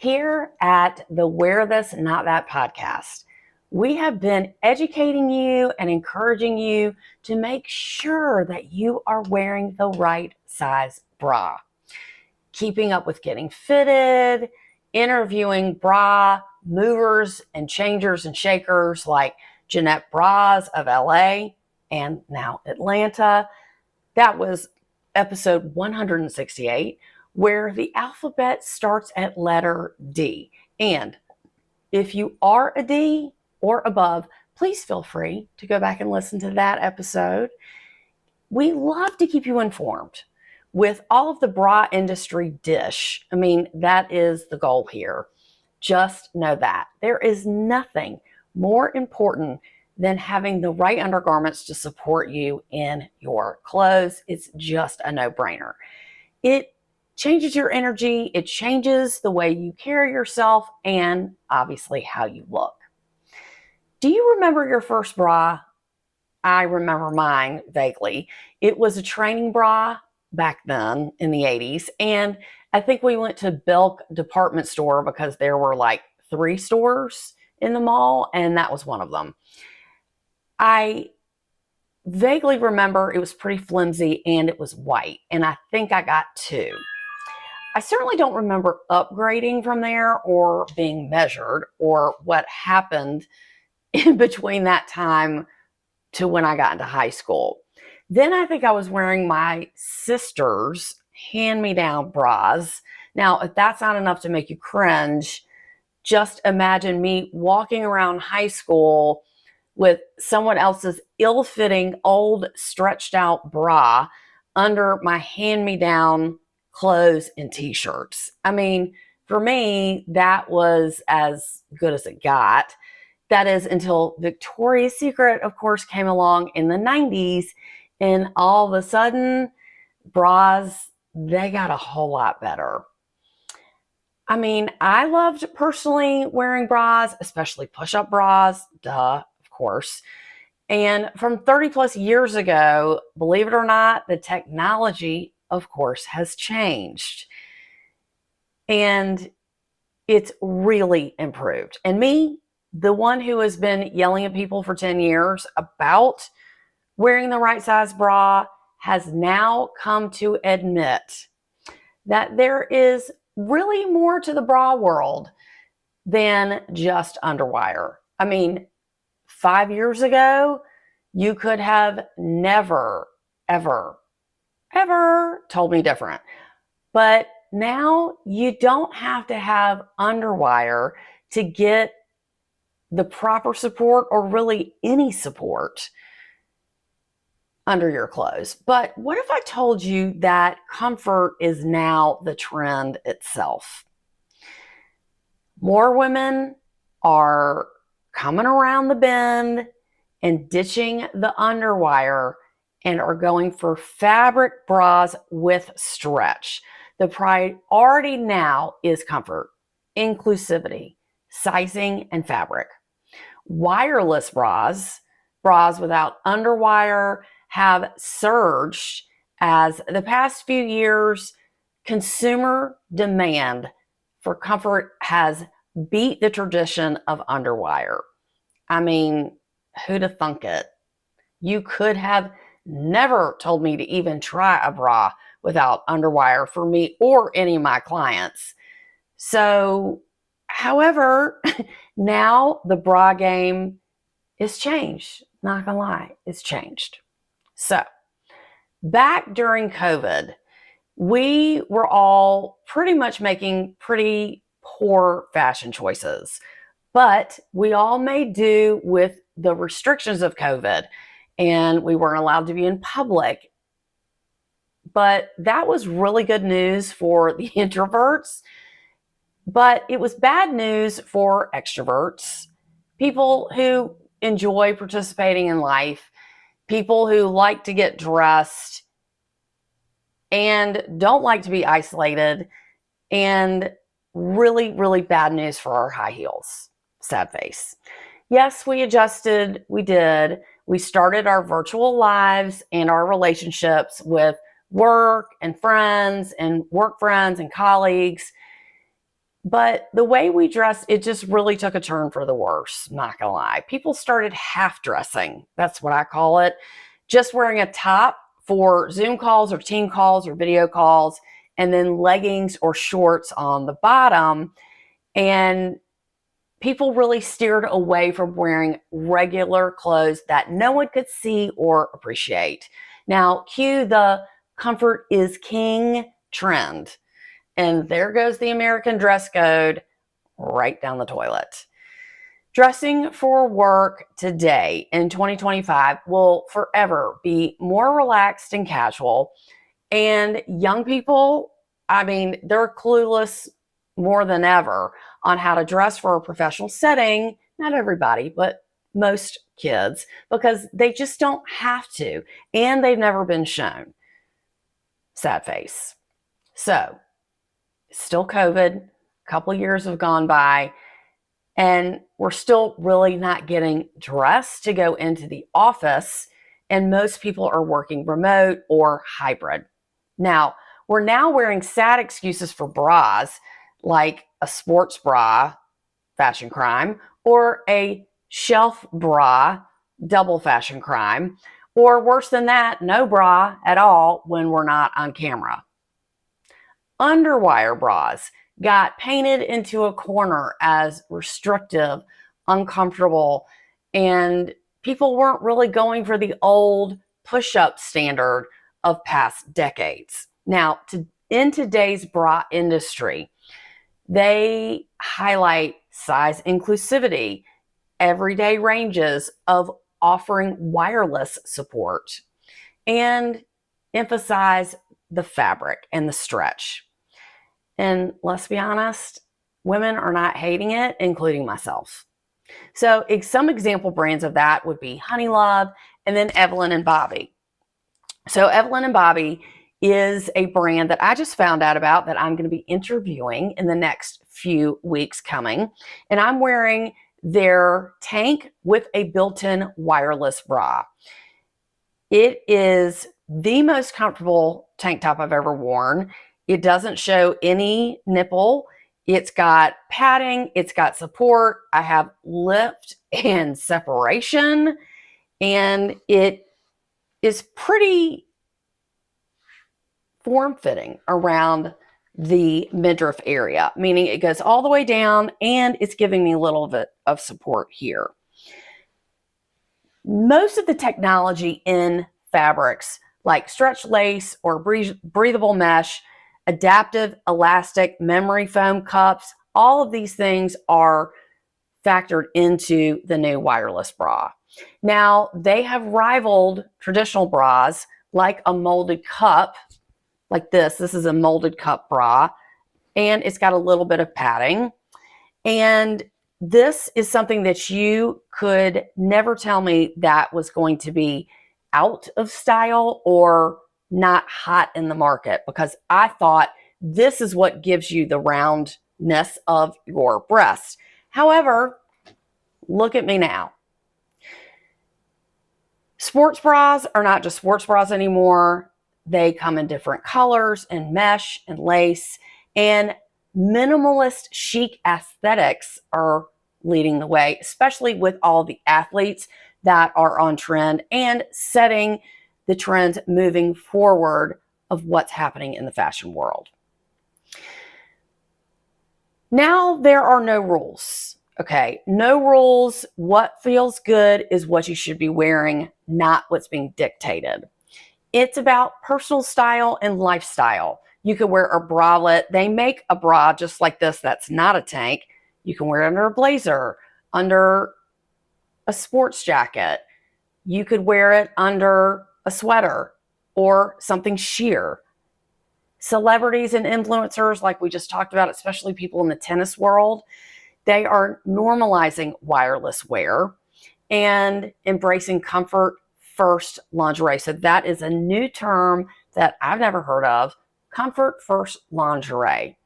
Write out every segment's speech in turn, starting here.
Here at the Wear This, Not That podcast, we have been educating you and encouraging you to make sure that you are wearing the right size bra, keeping up with getting fitted, interviewing bra movers and changers and shakers like Jeanette Bras of LA and now Atlanta. That was episode 168, where the alphabet starts at letter D. And if you are a D or above, please feel free to go back and listen to that episode. We love to keep you informed with all of the bra industry dish. I mean, that is the goal here. Just know that there is nothing more important than having the right undergarments to support you in your clothes. It's just a no-brainer. It changes your energy, it changes the way you carry yourself, and obviously how you look. Do you remember your first bra? I remember mine vaguely. It was a training bra back then in the 80s, and I think we went to Belk department store because there were like 3 stores in the mall, and that was one of them. I vaguely remember it was pretty flimsy and it was white, and I think I got 2. I certainly don't remember upgrading from there or being measured or what happened in between that time to when I got into high school. Then I think I was wearing my sister's hand-me-down bras. Now, if that's not enough to make you cringe, just imagine me walking around high school with someone else's ill-fitting, old, stretched-out bra under my hand-me-down clothes and t-shirts. I mean, for me, that was as good as it got. That is until Victoria's Secret, of course, came along in the 90s, and all of a sudden, bras, they got a whole lot better. I mean, I loved personally wearing bras, especially push-up bras, duh, of course. And from 30 plus years ago, believe it or not, the technology, of course, has changed. And it's really improved. And me, the one who has been yelling at people for 10 years about wearing the right size bra, has now come to admit that there is really more to the bra world than just underwire. I mean, 5 years ago, you could have never, ever told me different. But now you don't have to have underwire to get the proper support or really any support under your clothes. But what if I told you that comfort is now the trend itself? More women are coming around the bend and ditching the underwire and are going for fabric bras with stretch. The priority now is comfort, inclusivity, sizing, and fabric. Wireless bras without underwire, have surged as the past few years consumer demand for comfort has beat the tradition of underwire. I mean, who'd have thunk it? You could have never told me to even try a bra without underwire for me or any of my clients. So, however, now the bra game is changed. Not gonna lie, it's changed. So, back during COVID, we were all pretty much making pretty poor fashion choices, but we all made do with the restrictions of COVID, and we weren't allowed to be in public. But that was really good news for the introverts, but it was bad news for extroverts, people who enjoy participating in life, people who like to get dressed and don't like to be isolated, and really, really bad news for our high heels. Sad face. Yes, we adjusted. We did. We started our virtual lives and our relationships with work and friends and work friends and colleagues But the way we dress, it just really took a turn for the worse, not gonna lie. People started half dressing. That's what I call it. Just wearing a top for Zoom calls or team calls or video calls, and then leggings or shorts on the bottom. And people really steered away from wearing regular clothes that no one could see or appreciate. Now, cue the comfort is king trend. And there goes the American dress code right down the toilet. Dressing for work today in 2025 will forever be more relaxed and casual. And young people, I mean, they're clueless more than ever on how to dress for a professional setting. Not everybody, but most kids, because they just don't have to, and they've never been shown. Sad face. So, still COVID, a couple years have gone by, and we're still really not getting dressed to go into the office, and most people are working remote or hybrid. Now, we're now wearing sad excuses for bras, like a sports bra, fashion crime, or a shelf bra, double fashion crime, or worse than that, no bra at all when we're not on camera. Underwire bras got painted into a corner as restrictive, uncomfortable, and people weren't really going for the old push-up standard of past decades. Now, in today's bra industry, they highlight size inclusivity, everyday ranges of offering wireless support, and emphasize the fabric and the stretch. And let's be honest, women are not hating it, including myself. So some example brands of that would be Honeylove and then Evelyn and Bobby. So Evelyn and Bobby is a brand that I just found out about that I'm going to be interviewing in the next few weeks coming. And I'm wearing their tank with a built-in wireless bra. It is the most comfortable tank top I've ever worn. It doesn't show any nipple. It's got padding. It's got support. I have lift and separation. And it is pretty form-fitting around the midriff area, meaning it goes all the way down and it's giving me a little bit of support here. Most of the technology in fabrics like stretch lace or breathable mesh, adaptive elastic memory foam cups, all of these things are factored into the new wireless bra. Now, they have rivaled traditional bras like a molded cup, like this. This is a molded cup bra, and it's got a little bit of padding. And this is something that you could never tell me that was going to be out of style or not hot in the market, because I thought this is what gives you the roundness of your breasts. However, look at me now. Sports bras are not just sports bras anymore. They come in different colors and mesh and lace, and minimalist chic aesthetics are leading the way, especially with all the athletes that are on trend and setting the trends moving forward of what's happening in the fashion world. Now there are no rules. Okay, no rules. What feels good is what you should be wearing, not what's being dictated. It's about personal style and lifestyle. You could wear a bralette. They make a bra just like this that's not a tank. You can wear it under a blazer, under a sports jacket. You could wear it under a sweater or something sheer. Celebrities and influencers, like we just talked about, especially people in the tennis world, they are normalizing wireless wear and embracing comfort first lingerie. So that is a new term that I've never heard of, comfort first lingerie.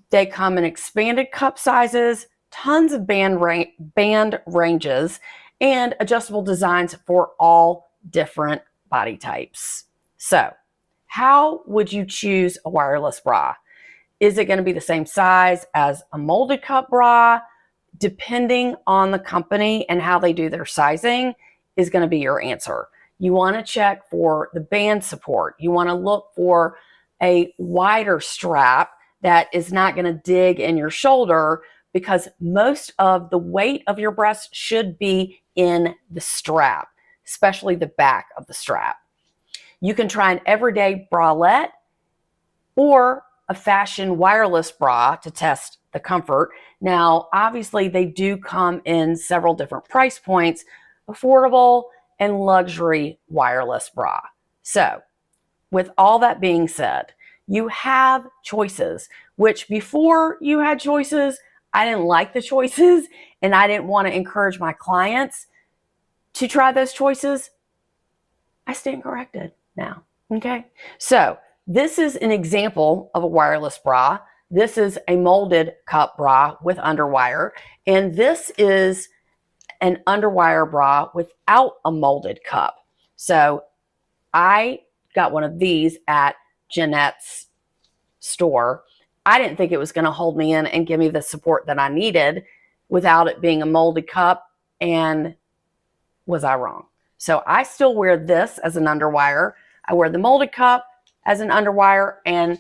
They come in expanded cup sizes, tons of band ranges, and adjustable designs for all different body types. So how would you choose a wireless bra? Is it going to be the same size as a molded cup bra? Depending on the company and how they do their sizing is going to be your answer. You want to check for the band support. You want to look for a wider strap that is not going to dig in your shoulder, because most of the weight of your breast should be in the strap, especially the back of the strap. You can try an everyday bralette or a fashion wireless bra to test the comfort. Now, obviously, they do come in several different price points, affordable and luxury wireless bra. So, with all that being said, you have choices, which before you had choices, I didn't like the choices and I didn't want to encourage my clients to try those choices. I stand corrected now. Okay. So this is an example of a wireless bra. This is a molded cup bra with underwire. And this is an underwire bra without a molded cup. So I got one of these at Jeanette's store. I didn't think it was going to hold me in and give me the support that I needed without it being a molded cup. And was I wrong? So I still wear this as an underwire. I wear the molded cup as an underwire, and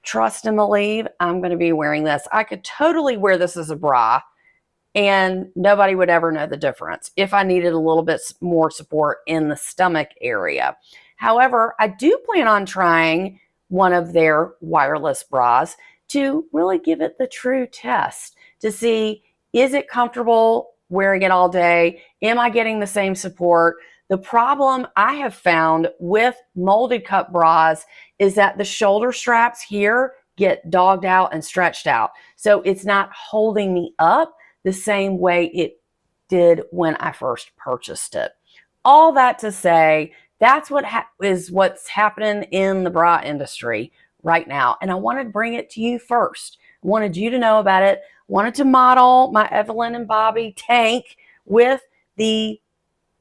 trust and believe, I'm going to be wearing this. I could totally wear this as a bra and nobody would ever know the difference if I needed a little bit more support in the stomach area. However, I do plan on trying one of their wireless bras to really give it the true test to see, is it comfortable wearing it all day? Am I getting the same support? The problem I have found with molded cup bras is that the shoulder straps here get dogged out and stretched out. So it's not holding me up the same way it did when I first purchased it. All that to say, that's what's happening in the bra industry right now. And I wanted to bring it to you first. I wanted you to know about it. I wanted to model my Evelyn and Bobby tank with the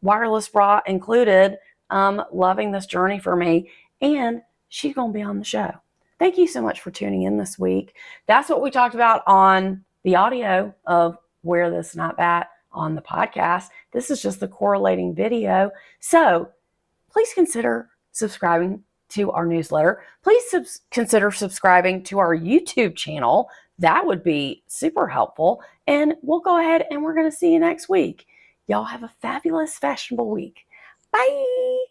wireless bra included. Loving this journey for me. And she's going to be on the show. Thank you so much for tuning in this week. That's what we talked about on the audio of Wear This Not That on the podcast. This is just the correlating video. So please consider subscribing to our newsletter. Please consider subscribing to our YouTube channel. That would be super helpful. And we'll go ahead and we're going to see you next week. Y'all have a fabulous, fashionable week. Bye.